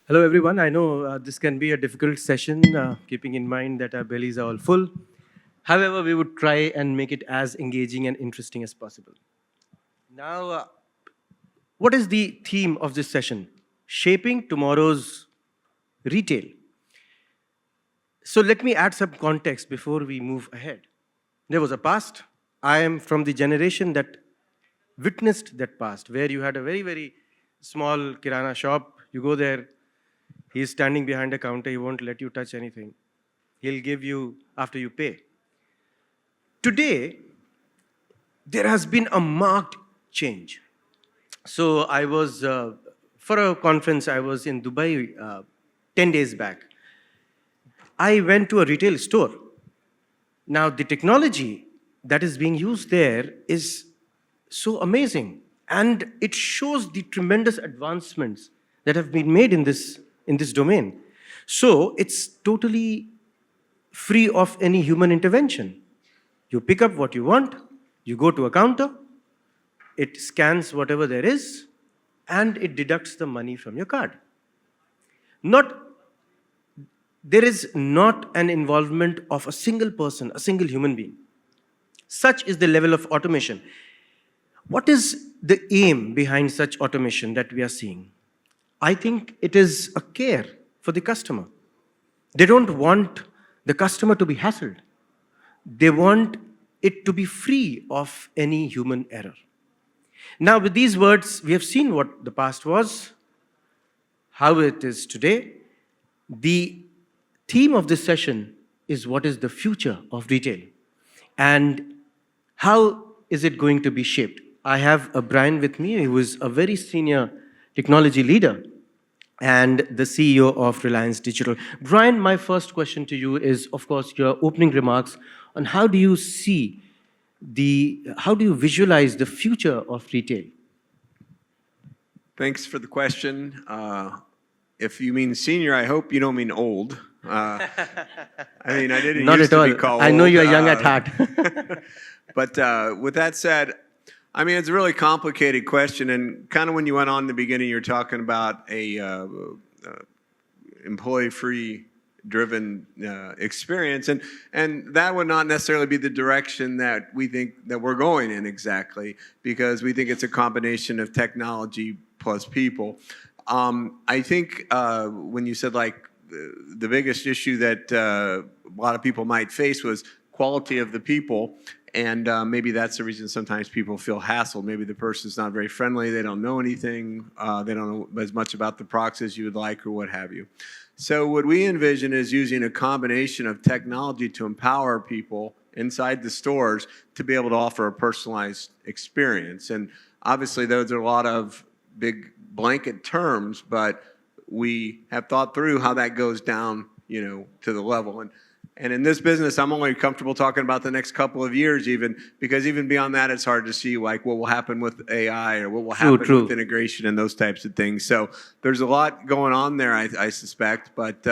Hello, everyone. I know this can be a difficult session, keeping in mind that our bellies are all full. However, we would try and make it as engaging and interesting as possible. Now, what is the theme of this session? Shaping tomorrow's retail. So, let me add some context before we move ahead. There was a past. I am from the generation that witnessed that past, where you had a very, very small kirana shop. You go there, he's standing behind a counter, he won't let you touch anything. He'll give you after you pay. Today, there has been a marked change. So I was, for a conference, I was in Dubai 10 days back. I went to a retail store. Now, the technology that is being used there is so amazing. And it shows the tremendous advancements that have been made in this domain. So it's totally free of any human intervention. You pick up what you want, you go to a counter, it scans whatever there is, and it deducts the money from your card. Not, there is not an involvement of a single person, a single human being. Such is the level of automation. What is the aim behind such automation that we are seeing? I think it is a care for the customer. They don't want the customer to be hassled. They want it to be free of any human error. Now, with these words, we have seen what the past was, how it is today. The theme of this session is what is the future of retail and how is it going to be shaped. I have Brian with me, who is a very senior technology leader and the CEO of Reliance Digital. Brian, my first question to you is, of course, your opening remarks on how do you see how do you visualize the future of retail? Thanks for the question. If you mean senior, I hope you don't mean old. I mean, I didn't Not used at to all. be called I know old, you're young at heart. But with that said, I mean, it's a really complicated question. And kind of when you went on in the beginning, you're talking about a employee-free driven experience. And that would not necessarily be the direction that we think that we're going in exactly, because we think it's a combination of technology plus people. I think when you said like the biggest issue that a lot of people might face was quality of the people. And maybe that's the reason sometimes people feel hassled. Maybe the person's not very friendly. They don't know anything. They don't know as much about the products as you would like or what have you. So what we envision is using a combination of technology to empower people inside the stores to be able to offer a personalized experience. And obviously those are a lot of big blanket terms, but we have thought through how that goes down, to the level. And in this business, I'm only comfortable talking about the next couple of years because even beyond that, it's hard to see like what will happen with AI or what will happen with integration and those types of things. So there's a lot going on there, I suspect, but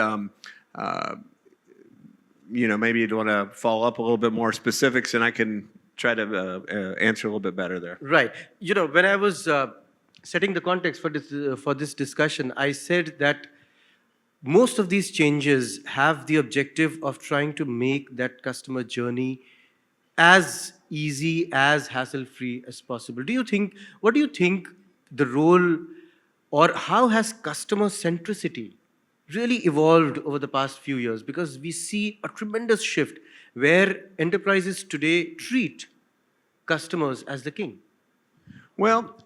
maybe you'd want to follow up a little bit more specifics and I can try to answer a little bit better there. Right. When I was setting the context for this discussion, I said that most of these changes have the objective of trying to make that customer journey as easy, as hassle-free as possible. What do you think the role or how has customer centricity really evolved over the past few years? Because we see a tremendous shift where enterprises today treat customers as the king. Well,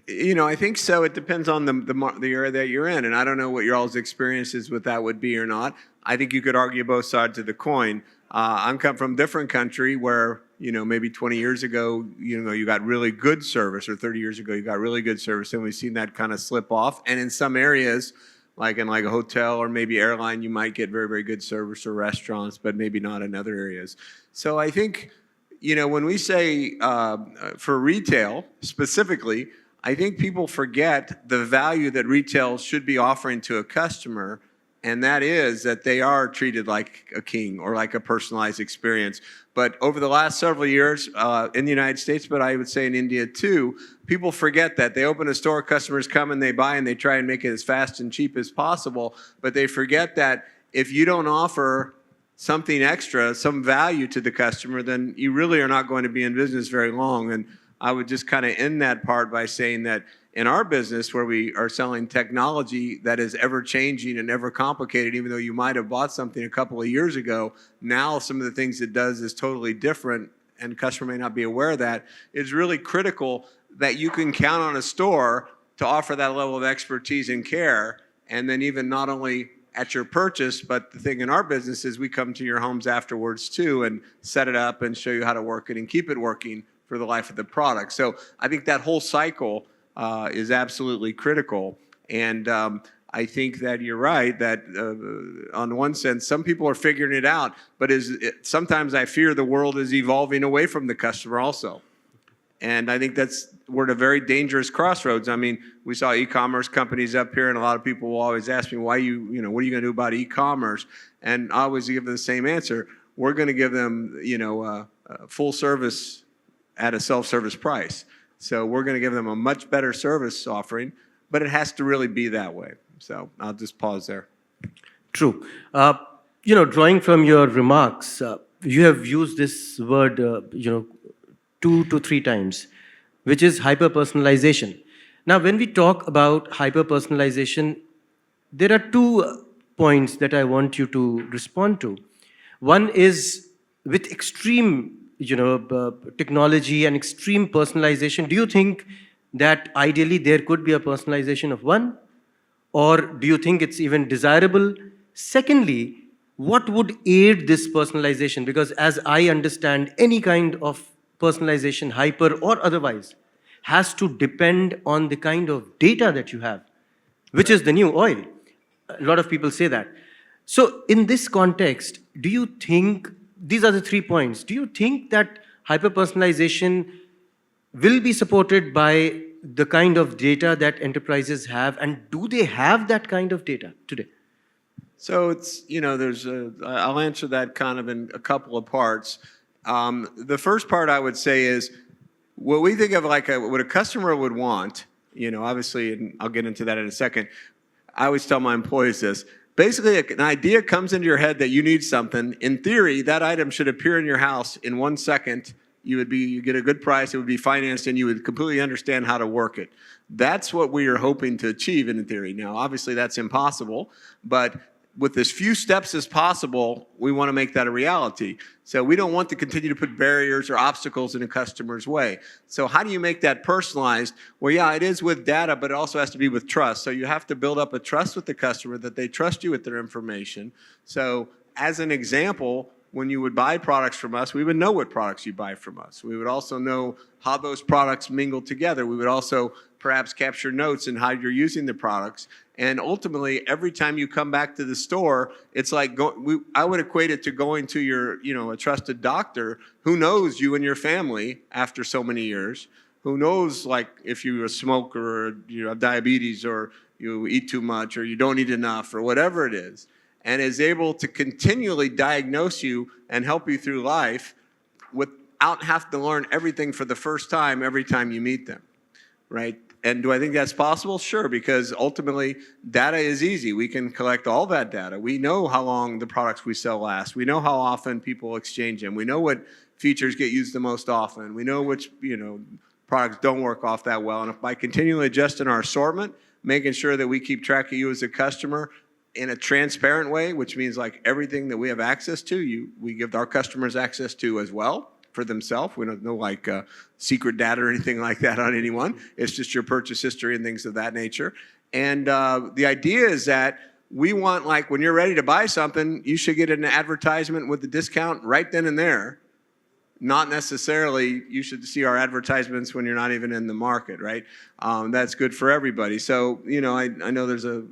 I think so. It depends on the area that you're in, and I don't know what your all's experiences with that would be or not. I think you could argue both sides of the coin. I'm come from a different country where maybe 20 years ago you got really good service, or 30 years ago you got really good service, and we've seen that kind of slip off. And in some areas, like in a hotel or maybe airline, you might get very, very good service, or restaurants, but maybe not in other areas. So I think when we say for retail specifically, I think people forget the value that retail should be offering to a customer and that is that they are treated like a king or like a personalized experience. But over the last several years in the United States, but I would say in India too, people forget that. They open a store, customers come and they buy and they try and make it as fast and cheap as possible, but they forget that if you don't offer something extra, some value to the customer, then you really are not going to be in business very long. And I would just kind of end that part by saying that in our business, where we are selling technology that is ever changing and ever complicated, even though you might have bought something a couple of years ago, now some of the things it does is totally different, and the customer may not be aware of that. It's really critical that you can count on a store to offer that level of expertise and care, and then even not only at your purchase, but the thing in our business is we come to your homes afterwards too and set it up and show you how to work it and keep it working for the life of the product. So I think that whole cycle is absolutely critical. And I think that you're right that on one sense, some people are figuring it out, but sometimes I fear the world is evolving away from the customer also. And I think we're at a very dangerous crossroads. I mean, we saw e-commerce companies up here, and a lot of people will always ask me, what are you going to do about e-commerce? And I always give them the same answer. We're going to give them, full service at a self-service price. So we're going to give them a much better service offering, but it has to really be that way. So I'll just pause there. True. Drawing from your remarks, you have used this word, 2 to 3 times, which is hyper-personalization. Now, when we talk about hyper-personalization, there are 2 points that I want you to respond to. One is with extreme technology and extreme personalization, do you think that ideally there could be a personalization of one? Or do you think it's even desirable? Secondly, what would aid this personalization? Because as I understand, any kind of personalization, hyper or otherwise, has to depend on the kind of data that you have, which is the new oil. A lot of people say that. So in this context, do you think, these are the 3 points, do you think that hyper-personalization will be supported by the kind of data that enterprises have, and do they have that kind of data today? So it's, I'll answer that kind of in a couple of parts. The first part I would say is what we think of like what a customer would want, obviously, and I'll get into that in a second. I always tell my employees this. Basically, an idea comes into your head that you need something. In theory, that item should appear in your house in 1 second. You get a good price, it would be financed, and you would completely understand how to work it. That's what we are hoping to achieve in theory. Now, obviously, that's impossible, but with as few steps as possible, we want to make that a reality. So we don't want to continue to put barriers or obstacles in a customer's way. So how do you make that personalized? Well, yeah, it is with data, but it also has to be with trust. So you have to build up a trust with the customer that they trust you with their information. So as an example, when you would buy products from us, we would know what products you buy from us. We would also know how those products mingle together. We would also perhaps capture notes in how you're using the products. And ultimately, every time you come back to the store, it's like I would equate it to going to a trusted doctor who knows you and your family after so many years, who knows like if you're a smoker or you have diabetes or you eat too much or you don't eat enough or whatever it is, and is able to continually diagnose you and help you through life without having to learn everything for the first time every time you meet them, right? And do I think that's possible? Sure, because ultimately data is easy. We can collect all that data. We know how long the products we sell last. We know how often people exchange them. We know what features get used the most often. We know which products don't work off that well. And if by continually adjusting our assortment, making sure that we keep track of you as a customer in a transparent way, which means like everything that we have access to, we give our customers access to as well for themselves. We don't know like secret data or anything like that on anyone. It's just your purchase history and things of that nature. And the idea is that we want like when you're ready to buy something, you should get an advertisement with the discount right then and there. Not necessarily you should see our advertisements when you're not even in the market, right? That's good for everybody. So, I know there's a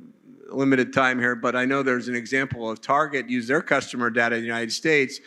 limited time here, but I know there's an example of Target used their customer data in the United States,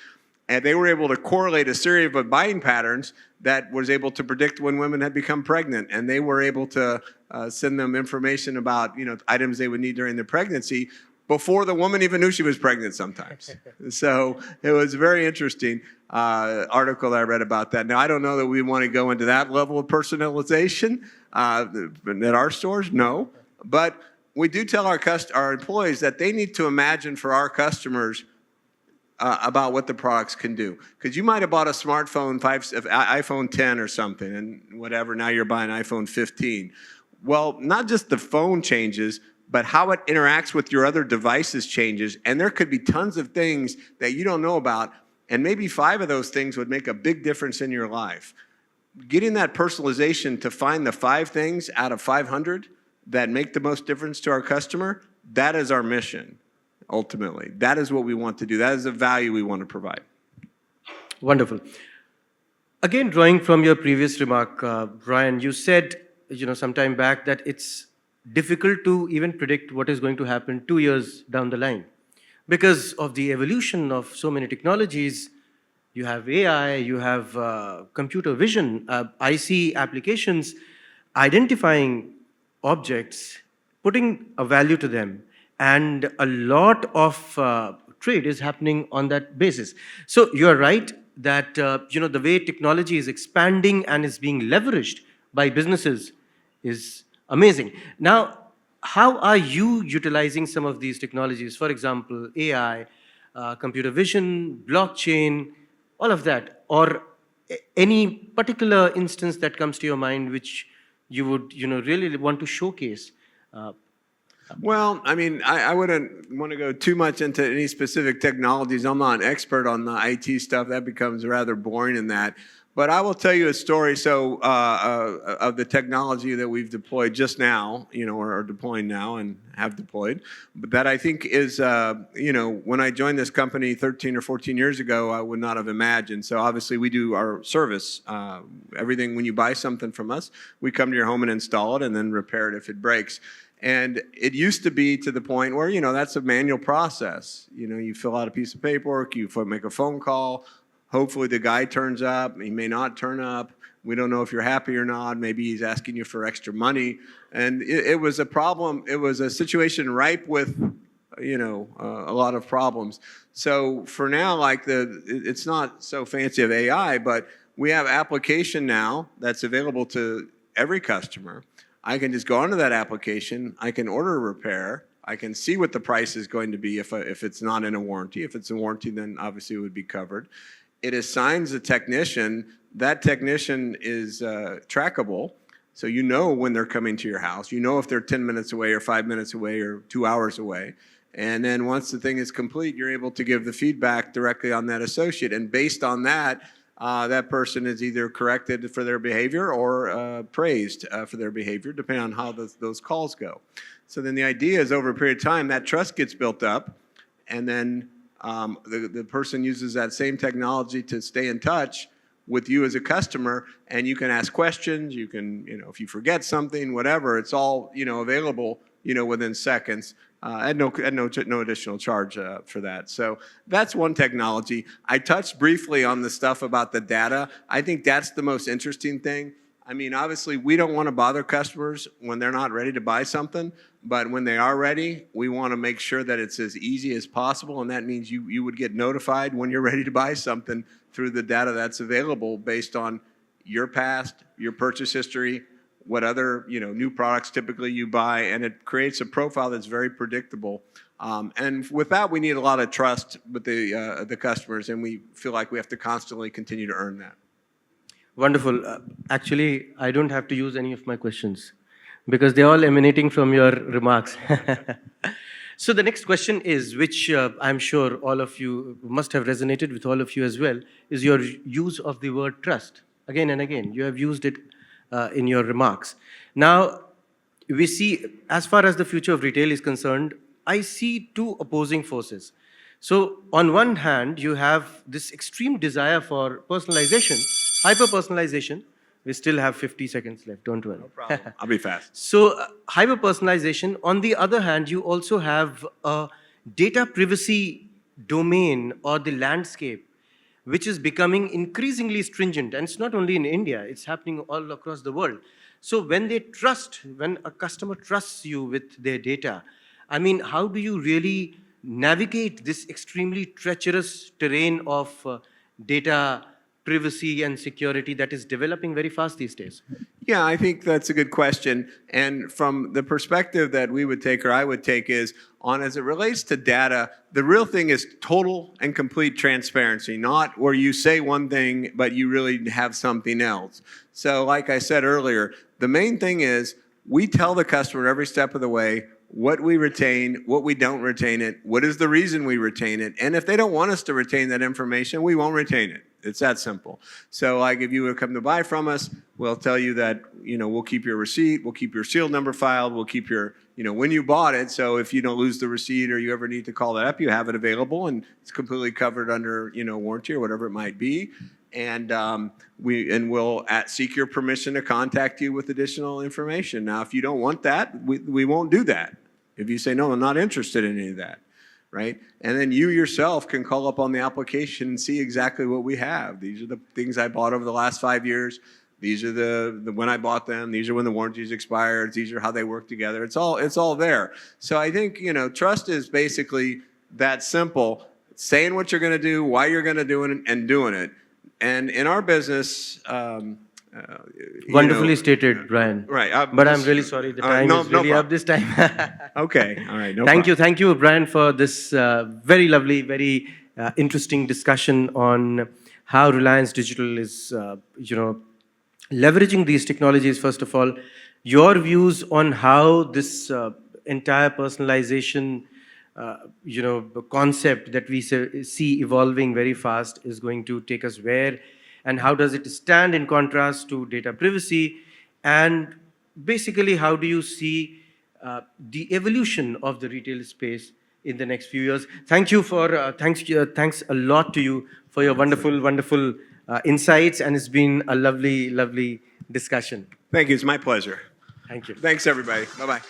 and they were able to correlate a series of buying patterns that was able to predict when women had become pregnant, and they were able to send them information about items they would need during their pregnancy before the woman even knew she was pregnant sometimes. So it was a very interesting article that I read about that. Now, I don't know that we want to go into that level of personalization at our stores, no. But we do tell our employees that they need to imagine for our customers about what the products can do. Because you might have bought a smartphone, iPhone 10 or something, and whatever, now you're buying iPhone 15. Well, not just the phone changes, but how it interacts with your other devices changes, and there could be tons of things that you don't know about, and maybe 5 of those things would make a big difference in your life. Getting that personalization to find the 5 things out of 500 that make the most difference to our customer, that is our mission. Ultimately, that is what we want to do. That is the value we want to provide. Wonderful. Again, drawing from your previous remark, Brian, you said, some time back that it's difficult to even predict what is going to happen 2 years down the line because of the evolution of so many technologies. You have AI, you have computer vision, IC applications, identifying objects, putting a value to them. And a lot of trade is happening on that basis. So you're right that the way technology is expanding and is being leveraged by businesses is amazing. Now, how are you utilizing some of these technologies? For example, AI, computer vision, blockchain, all of that, or any particular instance that comes to your mind which you would really want to showcase? Well, I mean, I wouldn't want to go too much into any specific technologies. I'm not an expert on the IT stuff. That becomes rather boring in that. But I will tell you a story of the technology that we've deployed just now, or are deploying now and have deployed. But that I think is, when I joined this company 13 or 14 years ago, I would not have imagined. So obviously we do our service. Everything, when you buy something from us, we come to your home and install it and then repair it if it breaks. And it used to be to the point where, that's a manual process. You fill out a piece of paperwork, you make a phone call. Hopefully the guy turns up. He may not turn up. We don't know if you're happy or not. Maybe he's asking you for extra money. And it was a problem. It was a situation ripe with, a lot of problems. So for now, it's not so fancy of AI, but we have application now that's available to every customer. I can just go onto that application. I can order a repair. I can see what the price is going to be if it's not in a warranty. If it's a warranty, then obviously it would be covered. It assigns a technician. That technician is trackable, so you know when they're coming to your house. You know if they're 10 minutes away or 5 minutes away or 2 hours away. And then once the thing is complete, you're able to give the feedback directly on that associate. And based on that, that person is either corrected for their behavior or praised for their behavior, depending on how those calls go. So then the idea is over a period of time, that trust gets built up, and then the person uses that same technology to stay in touch with you as a customer, and you can ask questions. You can, if you forget something, whatever, it's all, available, within seconds. At no additional charge for that. So that's one technology. I touched briefly on the stuff about the data. I think that's the most interesting thing. I mean, obviously, we don't want to bother customers when they're not ready to buy something, but when they are ready, we want to make sure that it's as easy as possible, and that means you would get notified when you're ready to buy something through the data that's available based on your past, your purchase history, what other new products typically you buy, and it creates a profile that's very predictable. And with that, we need a lot of trust with the customers, and we feel like we have to constantly continue to earn that. Wonderful. Actually, I don't have to use any of my questions because they're all emanating from your remarks. So the next question is, which I'm sure all of you must have resonated with all of you as well, is your use of the word trust. Again and again, you have used it in your remarks. Now, we see, as far as the future of retail is concerned, I see two opposing forces. So on one hand, you have this extreme desire for personalization, hyper-personalization. We still have 50 seconds left, don't worry. No problem. I'll be fast. So hyper-personalization. On the other hand, you also have a data privacy domain or the landscape, which is becoming increasingly stringent. And it's not only in India, it's happening all across the world. So when a customer trusts you with their data, I mean, how do you really navigate this extremely treacherous terrain of data privacy and security that is developing very fast these days? Yeah, I think that's a good question. And from the perspective that we would take, or I would take, is on as it relates to data, the real thing is total and complete transparency, not where you say one thing, but you really have something else. So like I said earlier, the main thing is we tell the customer every step of the way what we retain, what we don't retain it, what is the reason we retain it, and if they don't want us to retain that information, we won't retain it. It's that simple. So like if you would come to buy from us, we'll tell you that, we'll keep your receipt, we'll keep your serial number filed, we'll keep your, when you bought it, so if you don't lose the receipt or you ever need to call that up, you have it available and it's completely covered under, warranty or whatever it might be. And we'll seek your permission to contact you with additional information. Now, if you don't want that, we won't do that. If you say, no, I'm not interested in any of that, right? And then you yourself can call up on the application and see exactly what we have. These are the things I bought over the last 5 years. These are the when I bought them. These are when the warranties expired. These are how they work together. It's all there. So I think, trust is basically that simple. Saying what you're going to do, why you're going to do it, and doing it. And in our business, wonderfully stated, Brian. Right. But I'm really sorry. The time is really up this time. Okay. All right. No Thank you. problem. Thank you, Brian, for this very lovely, very interesting discussion on how Reliance Digital is, leveraging these technologies. First of all, your views on how this entire personalization concept that we see evolving very fast is going to take us where, and how does it stand in contrast to data privacy, and basically how do you see the evolution of the retail space in the next few years. Thank you for, thanks a lot to you for your wonderful insights, and it's been a lovely discussion. Thank you. It's my pleasure. Thank you. Thanks, everybody. Bye-bye.